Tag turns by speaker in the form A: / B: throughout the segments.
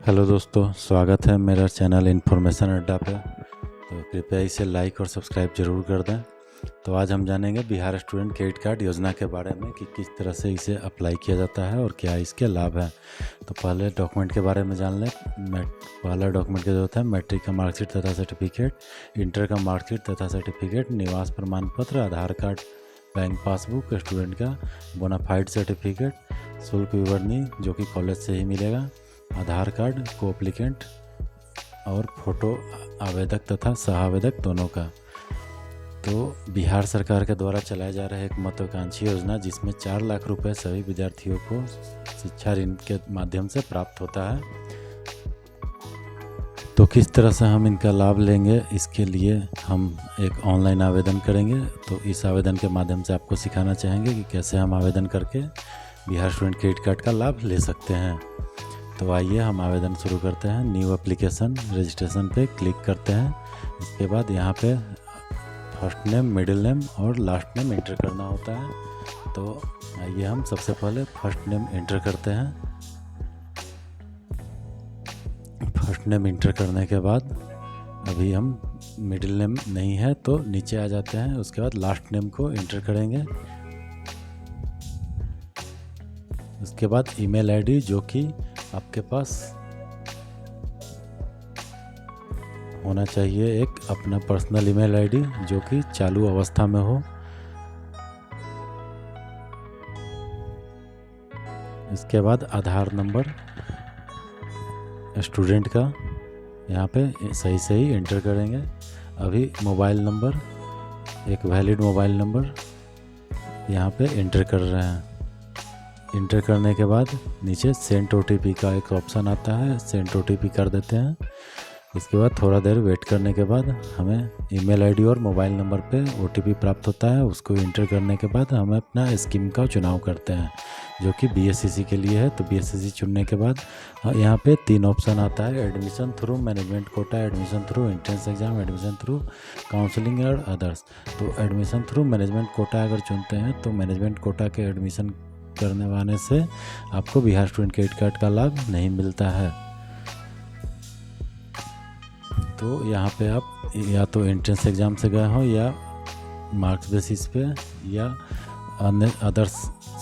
A: Hello दोस्तों, स्वागत है मेरा चैनल इन्फॉर्मेशन अड्डा पे। तो कृपया इसे लाइक और सब्सक्राइब जरूर कर दें। तो आज हम जानेंगे बिहार स्टूडेंट क्रेडिट कार्ड योजना के बारे में कि किस तरह से इसे अप्लाई किया जाता है और क्या इसके लाभ हैं। तो पहले डॉक्यूमेंट के बारे में जान लें। पहला डॉक्यूमेंट की ज़रूरत है मैट्रिक का मार्कशीट तथा सर्टिफिकेट, इंटर का मार्कशीट तथा सर्टिफिकेट, निवास प्रमाण पत्र, आधार कार्ड, बैंक पासबुक, स्टूडेंट का बोनाफाइड सर्टिफिकेट, शुल्क विवरणी जो कि कॉलेज से ही मिलेगा, आधार कार्ड को एप्लीकेंट और फोटो आवेदक तथा सह आवेदक दोनों का। तो बिहार सरकार के द्वारा चलाया जा रहा है एक महत्वाकांक्षी योजना जिसमें 4 लाख रुपए सभी विद्यार्थियों को शिक्षा ऋण के माध्यम से प्राप्त होता है। तो किस तरह से हम इनका लाभ लेंगे, इसके लिए हम एक ऑनलाइन आवेदन करेंगे। तो इस आवेदन के माध्यम से आपको सिखाना चाहेंगे कि कैसे हम आवेदन करके बिहार स्टूडेंट क्रेडिट कार्ड का लाभ ले सकते हैं। तो आइए हम आवेदन शुरू करते हैं। न्यू एप्लीकेशन रजिस्ट्रेशन पे क्लिक करते हैं। इसके बाद यहाँ पे फर्स्ट नेम, मिडिल नेम और लास्ट नेम एंटर करना होता है। तो आइए हम सबसे पहले फर्स्ट नेम एंटर करते हैं। फर्स्ट नेम एंटर करने के बाद अभी हम मिडिल नेम नहीं है तो नीचे आ जाते हैं। उसके बाद लास्ट नेम को एंटर करेंगे। उसके बाद ईमेल आईडी जो कि आपके पास होना चाहिए, एक अपना पर्सनल ईमेल आईडी जो कि चालू अवस्था में हो। इसके बाद आधार नंबर स्टूडेंट का यहाँ पे सही एंटर करेंगे। अभी मोबाइल नंबर, एक वैलिड मोबाइल नंबर यहाँ पे एंटर कर रहे हैं। इंटर करने के बाद नीचे सेंड ओटीपी का एक ऑप्शन आता है, सेंड ओटीपी कर देते हैं। इसके बाद थोड़ा देर वेट करने के बाद हमें ईमेल आईडी और मोबाइल नंबर पे ओटीपी प्राप्त होता है। उसको इंटर करने के बाद हम अपना स्कीम का चुनाव करते हैं जो कि बीएससीसी के लिए है। तो बीएससीसी चुनने के बाद यहाँ पे 3 ऑप्शन आता है, admission through management quota, admission through entrance exam, admission through counselling और अदर्स। तो एडमिशन थ्रू मैनेजमेंट कोटा अगर चुनते हैं तो मैनेजमेंट कोटा के एडमिशन करने वाले से आपको बिहार स्टूडेंट क्रेडिट कार्ड का लाभ नहीं मिलता है। तो यहाँ पे आप या तो एंट्रेंस एग्ज़ाम से गए हो या मार्क्स बेसिस पे या अन्य अदर्स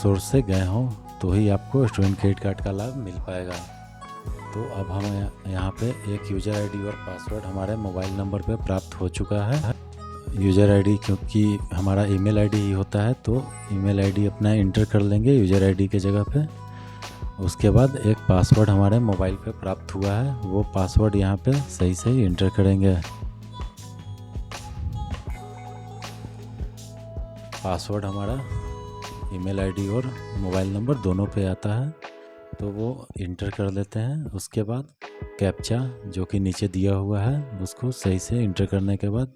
A: सोर्स से गए हो तो ही आपको स्टूडेंट क्रेडिट कार्ड का लाभ मिल पाएगा। तो अब हम यहाँ पे एक यूज़र आईडी और पासवर्ड हमारे मोबाइल नंबर पे प्राप्त हो चुका है। यूज़र आईडी क्योंकि हमारा ईमेल आईडी ही होता है तो ईमेल आईडी अपना इंटर कर लेंगे यूज़र आईडी के जगह पे। उसके बाद एक पासवर्ड हमारे मोबाइल पे प्राप्त हुआ है, वो पासवर्ड यहाँ पे सही इंटर करेंगे। पासवर्ड हमारा ईमेल आईडी और मोबाइल नंबर दोनों पे आता है तो वो इंटर कर लेते हैं। उसके बाद कैप्चा जो कि नीचे दिया हुआ है उसको सही से इंटर करने के बाद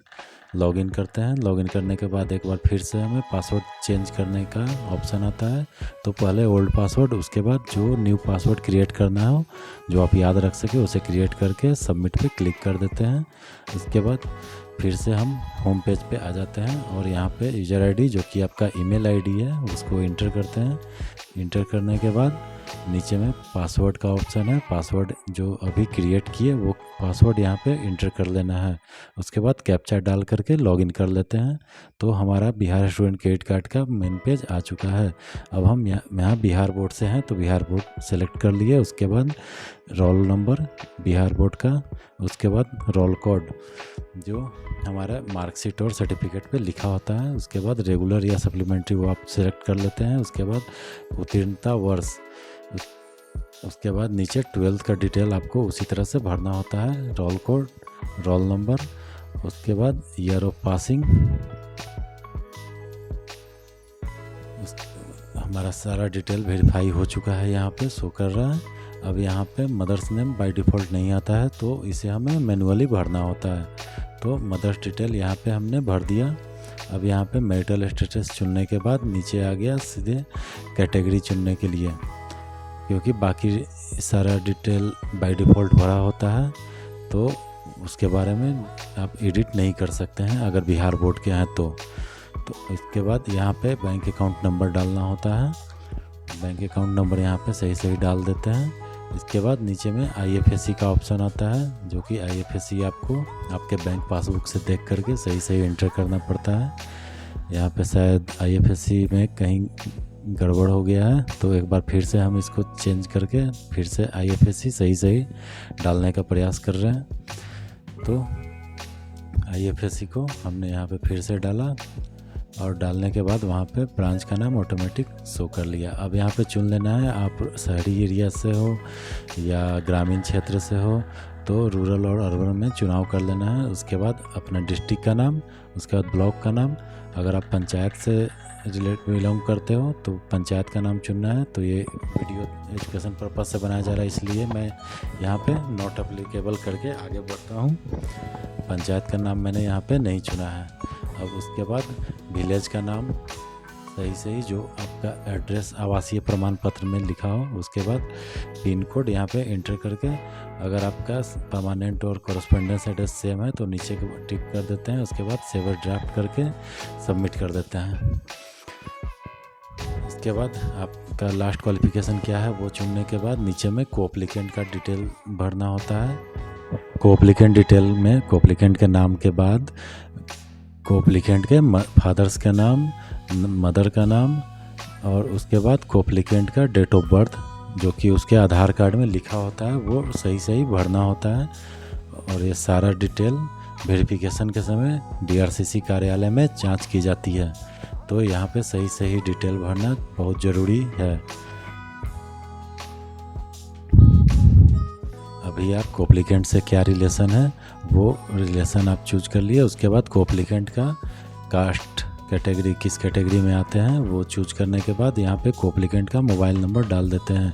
A: लॉगिन करते हैं। लॉगिन करने के बाद एक बार फिर से हमें पासवर्ड चेंज करने का ऑप्शन आता है। तो पहले ओल्ड पासवर्ड, उसके बाद जो न्यू पासवर्ड क्रिएट करना हो जो आप याद रख सके उसे क्रिएट करके सबमिट पे क्लिक कर देते हैं। इसके बाद फिर से हम होम पेज पे आ जाते हैं और यहाँ पे यूज़र आईडी जो कि आपका ईमेल आईडी है उसको इंटर करते हैं। इंटर करने के बाद नीचे में पासवर्ड का ऑप्शन है, पासवर्ड जो अभी क्रिएट किए वो पासवर्ड यहाँ पे इंटर कर लेना है। उसके बाद कैप्चा डाल करके लॉगिन कर लेते हैं। तो हमारा बिहार स्टूडेंट क्रेडिट कार्ड का मेन पेज आ चुका है। अब हम यहाँ बिहार बोर्ड से हैं तो बिहार बोर्ड सेलेक्ट कर लिए। उसके बाद रोल नंबर बिहार बोर्ड का, उसके बाद रोल कोड जो हमारा मार्कशीट और सर्टिफिकेट पे लिखा होता है, उसके बाद रेगुलर या सप्लीमेंट्री वो आप सेलेक्ट कर लेते हैं। उसके बाद उत्तीर्णता वर्ष, उसके बाद नीचे 12th का डिटेल आपको उसी तरह से भरना होता है, रोल कोड, रोल नंबर, उसके बाद ईयर ऑफ पासिंग। हमारा सारा डिटेल वेरीफाई हो चुका है, यहाँ पे शो कर रहा है। अब यहाँ पे मदर्स नेम बाय डिफ़ॉल्ट नहीं आता है तो इसे हमें मैनुअली भरना होता है। तो मदर्स डिटेल यहाँ पे हमने भर दिया। अब यहाँ पे मैरिटल स्टेटस चुनने के बाद नीचे आ गया सीधे कैटेगरी चुनने के लिए, क्योंकि बाकी सारा डिटेल बाय डिफ़ॉल्ट भरा होता है तो उसके बारे में आप एडिट नहीं कर सकते हैं अगर बिहार बोर्ड के हैं तो इसके बाद यहाँ पे बैंक अकाउंट नंबर डालना होता है। बैंक अकाउंट नंबर यहाँ पे सही डाल देते हैं। इसके बाद नीचे में IFSC का ऑप्शन आता है, जो कि IFSC आपको आपके बैंक पासबुक से देख करके सही सही एंटर करना पड़ता है। यहाँ पे शायद IFSC में कहीं गड़बड़ हो गया है, तो एक बार फिर से हम इसको चेंज करके फिर से IFSC सही सही डालने का प्रयास कर रहे हैं। तो IFSC को हमने यहाँ पे फिर से डाला और डालने के बाद वहाँ पे ब्रांच का नाम ऑटोमेटिक शो कर लिया। अब यहाँ पे चुन लेना है, आप शहरी एरिया से हो या ग्रामीण क्षेत्र से हो, तो रूरल और अर्बन में चुनाव कर लेना है। उसके बाद अपना डिस्ट्रिक्ट का नाम, उसके बाद ब्लॉक का नाम। अगर आप पंचायत से बिलोंग करते हो तो पंचायत का नाम चुनना है। तो ये वीडियो एजुकेशन पर्पज़ से बनाया जा रहा है, इसलिए मैं यहाँ पे नॉट एप्लीकेबल करके आगे बढ़ता हूँ। पंचायत का नाम मैंने यहाँ पे नहीं चुना है। अब उसके बाद विलेज का नाम सही सही जो आपका एड्रेस आवासीय प्रमाण पत्र में लिखा हो, उसके बाद पिन कोड यहाँ पे एंटर करके, अगर आपका परमानेंट और कॉरेस्पॉन्डेंस एड्रेस सेम है तो नीचे टिक कर देते हैं। उसके बाद सेव ड्राफ्ट करके सबमिट कर देते हैं। इसके बाद आपका लास्ट क्वालिफिकेशन क्या है वो चुनने के बाद नीचे में कोएप्लिकेंट का डिटेल भरना होता है। कोएप्लिकेंट डिटेल में कोएप्लिकेंट के नाम के बाद कोएप्लिकेंट के फादर्स का नाम, मदर का नाम और उसके बाद कोएप्लिकेंट का डेट ऑफ बर्थ जो कि उसके आधार कार्ड में लिखा होता है वो सही सही भरना होता है। और ये सारा डिटेल वेरिफिकेशन के समय DRCC कार्यालय में जांच की जाती है। तो यहाँ पे सही सही डिटेल भरना बहुत ज़रूरी है। अभी आप कोएप्लिकेंट से क्या रिलेशन है वो रिलेशन आप चूज कर लिए। उसके बाद कोएप्लिकेंट का कास्ट कैटेगरी किस कैटेगरी में आते हैं वो चूज करने के बाद यहाँ पे कोएप्लिकेंट का मोबाइल नंबर डाल देते हैं।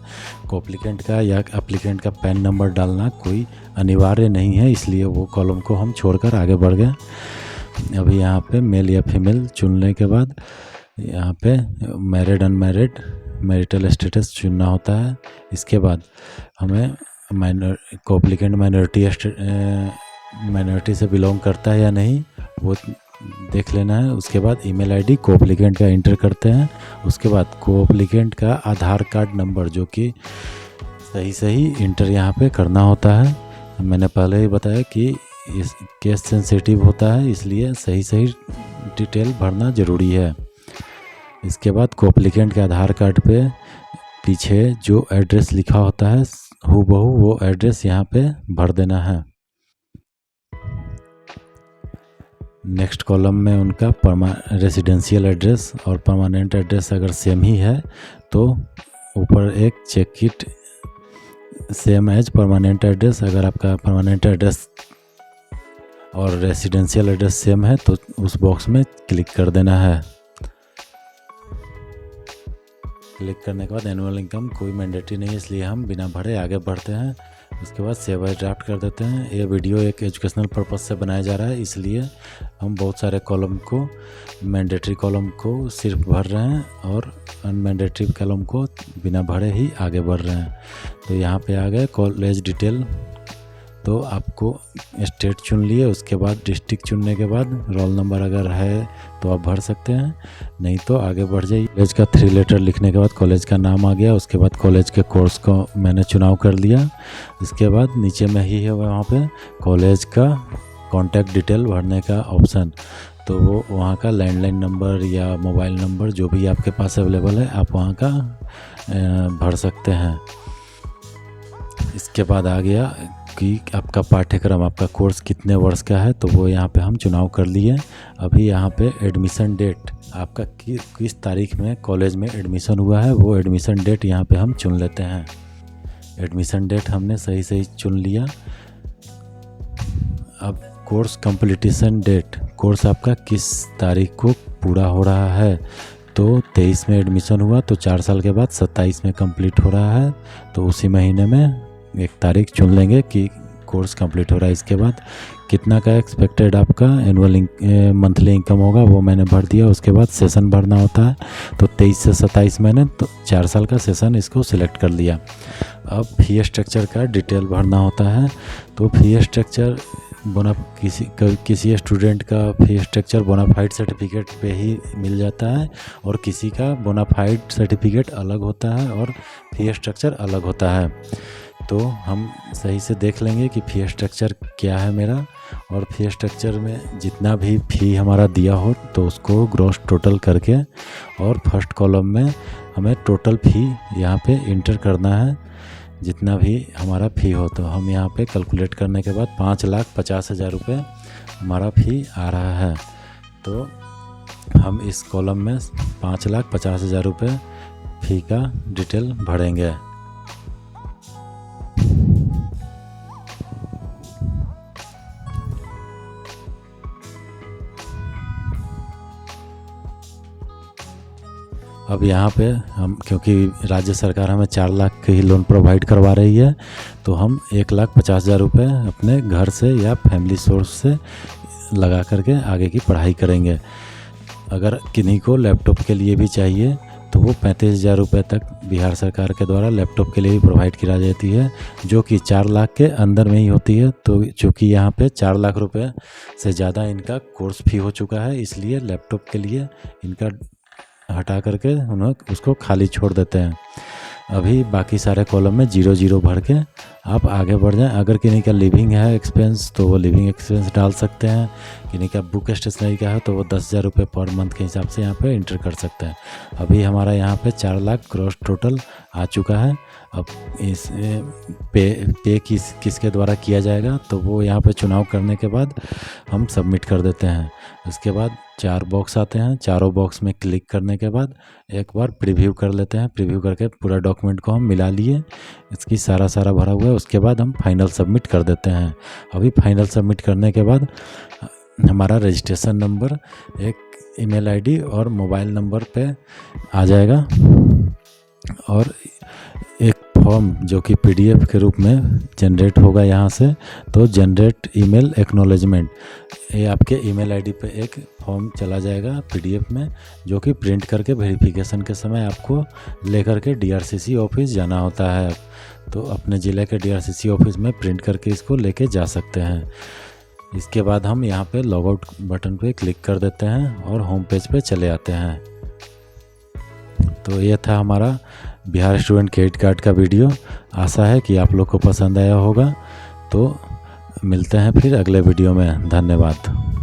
A: कोएप्लिकेंट का या एप्लीकेंट का पैन नंबर डालना कोई अनिवार्य नहीं है, इसलिए वो कॉलम को हम छोड़कर आगे बढ़ गए। अभी यहाँ पे मेल या फीमेल चुनने के बाद यहाँ पे मैरिड अनमैरिड मैरिटल स्टेटस चुनना होता है। इसके बाद हमें कोएप्लिकेंट माइनॉरिटी से बिलोंग करता है या नहीं वो देख लेना है। उसके बाद ईमेल आईडी कोएप्लिकेंट का इंटर करते हैं। उसके बाद कोएप्लिकेंट का आधार कार्ड नंबर जो कि सही सही इंटर यहाँ पे करना होता है। मैंने पहले ही बताया कि इस केस सेंसिटिव होता है, इसलिए सही सही डिटेल भरना ज़रूरी है। इसके बाद कोएप्लिकेंट के आधार कार्ड पे पीछे जो एड्रेस लिखा होता है हूबहू वो एड्रेस यहाँ पे भर देना है। नेक्स्ट कॉलम में उनका रेसिडेंशियल एड्रेस और परमानेंट एड्रेस अगर सेम ही है तो ऊपर एक check it same as permanent address. अगर आपका परमानेंट एड्रेस और रेसिडेंशियल एड्रेस सेम है तो उस बॉक्स में क्लिक कर देना है। क्लिक करने के बाद एनुअल इनकम कोई मैंडेटरी नहीं है, इसलिए हम बिना भरे आगे बढ़ते हैं। उसके बाद सेव एज ड्राफ्ट कर देते हैं। ये वीडियो एक एजुकेशनल पर्पस से बनाया जा रहा है, इसलिए हम बहुत सारे कॉलम को मैंडेटरी कॉलम को सिर्फ भर रहे हैं और अनमैंडेटरी कॉलम को बिना भरे ही आगे बढ़ रहे हैं। तो यहाँ पे आ गए कॉलेज डिटेल। तो आपको स्टेट चुन लिए, उसके बाद डिस्ट्रिक्ट चुनने के बाद रोल नंबर अगर है तो आप भर सकते हैं, नहीं तो आगे बढ़ जाइए। कॉलेज का 3 लेटर लिखने के बाद कॉलेज का नाम आ गया। उसके बाद कॉलेज के कोर्स को मैंने चुनाव कर लिया। इसके बाद नीचे में ही है वहाँ पे कॉलेज का कॉन्टैक्ट डिटेल भरने का ऑप्शन। तो वो वहाँ का लैंडलाइन नंबर या मोबाइल नंबर जो भी आपके पास अवेलेबल है आप वहाँ का भर सकते हैं। इसके बाद आ गया कि आपका पाठ्यक्रम आपका कोर्स कितने वर्ष का है, तो वो यहाँ पे हम चुनाव कर लिए। अभी यहाँ पे एडमिशन डेट आपका किस तारीख में कॉलेज में एडमिशन हुआ है वो एडमिशन डेट यहाँ पे हम चुन लेते हैं। एडमिशन डेट हमने सही सही चुन लिया। अब कोर्स कंप्लीटेशन डेट, कोर्स आपका किस तारीख को पूरा हो रहा है, तो 23 में एडमिशन हुआ तो 4 साल के बाद 27 में कंप्लीट हो रहा है, तो उसी महीने में एक तारीख चुन लेंगे कि कोर्स कंप्लीट हो रहा है। इसके बाद कितना का एक्सपेक्टेड आपका एनुअल मंथली इनकम होगा वो मैंने भर दिया। उसके बाद सेशन भरना होता है, तो 23 से 27 मैंने तो 4 साल का सेशन इसको सिलेक्ट कर लिया। अब फी स्ट्रक्चर का डिटेल भरना होता है। तो फी स्ट्रक्चर किसी स्टूडेंट का फी स्ट्रक्चर बोनाफाइड सर्टिफिकेट पे ही मिल जाता है और किसी का बोनाफाइड सर्टिफिकेट अलग होता है और फी स्ट्रक्चर अलग होता है। तो हम सही से देख लेंगे कि फ़ी स्ट्रक्चर क्या है मेरा, और फ़ी स्ट्रक्चर में जितना भी फ़ी हमारा दिया हो तो उसको ग्रॉस टोटल करके और फर्स्ट कॉलम में हमें टोटल फ़ी यहाँ पे इंटर करना है, जितना भी हमारा फ़ी हो। तो हम यहाँ पे कैलकुलेट करने के बाद 5,50,000 रुपये हमारा फ़ी आ रहा है। तो हम इस कॉलम में 5,50,000 रुपये फ़ी का डिटेल भरेंगे। अब यहाँ पे हम, क्योंकि राज्य सरकार हमें 4 लाख के ही लोन प्रोवाइड करवा रही है, तो हम 1,50,000 रुपये अपने घर से या फैमिली सोर्स से लगा करके आगे की पढ़ाई करेंगे। अगर किन्हीं को लैपटॉप के लिए भी चाहिए तो वो 35,000 रुपये तक बिहार सरकार के द्वारा लैपटॉप के लिए भी प्रोवाइड की जाती है, जो कि 4 लाख के अंदर में ही होती है। तो चूँकि यहाँ पे 4 लाख रुपये से ज़्यादा इनका कोर्स फ़ी हो चुका है, इसलिए लैपटॉप के लिए इनका हटा करके उन्हें उसको खाली छोड़ देते हैं। अभी बाकी सारे कॉलम में 0 भर के आप आगे बढ़ जाएं। अगर किन्हीं का लिविंग है एक्सपेंस तो वो लिविंग एक्सपेंस डाल सकते हैं, किन्हीं का बुक स्टेशनरी का है तो वो 10,000 रुपये पर मंथ के हिसाब से यहाँ पे इंटर कर सकते हैं। अभी हमारा यहाँ पे 4 लाख क्रॉस टोटल आ चुका है। अब इस पे किसके द्वारा किया जाएगा तो वो यहाँ पे चुनाव करने के बाद हम सबमिट कर देते हैं। उसके बाद 4 बॉक्स आते हैं, चारों बॉक्स में क्लिक करने के बाद एक बार प्रीव्यू कर लेते हैं। प्रीव्यू करके पूरा डॉक्यूमेंट को हम मिला लिए, इसकी सारा भरा हुआ है। उसके बाद हम फाइनल सबमिट कर देते हैं। अभी फाइनल सबमिट करने के बाद हमारा रजिस्ट्रेशन नंबर, एक ईमेल आईडी और मोबाइल नंबर पे आ जाएगा, और एक फॉर्म जो कि पीडीएफ के रूप में जनरेट होगा यहाँ से। तो जनरेट ईमेल एक्नॉलेजमेंट, ये आपके ईमेल आईडी पे एक फॉर्म चला जाएगा पीडीएफ में, जो कि प्रिंट करके वेरिफिकेशन के समय आपको लेकर के डीआरसीसी ऑफिस जाना होता है। तो अपने ज़िले के डीआरसीसी ऑफिस में प्रिंट करके इसको लेके जा सकते हैं। इसके बाद हम यहाँ पे लॉग आउट बटन पे क्लिक कर देते हैं और होम पेज पे चले आते हैं। तो ये था हमारा बिहार स्टूडेंट क्रेडिट कार्ड का वीडियो। आशा है कि आप लोग को पसंद आया होगा। तो मिलते हैं फिर अगले वीडियो में। धन्यवाद।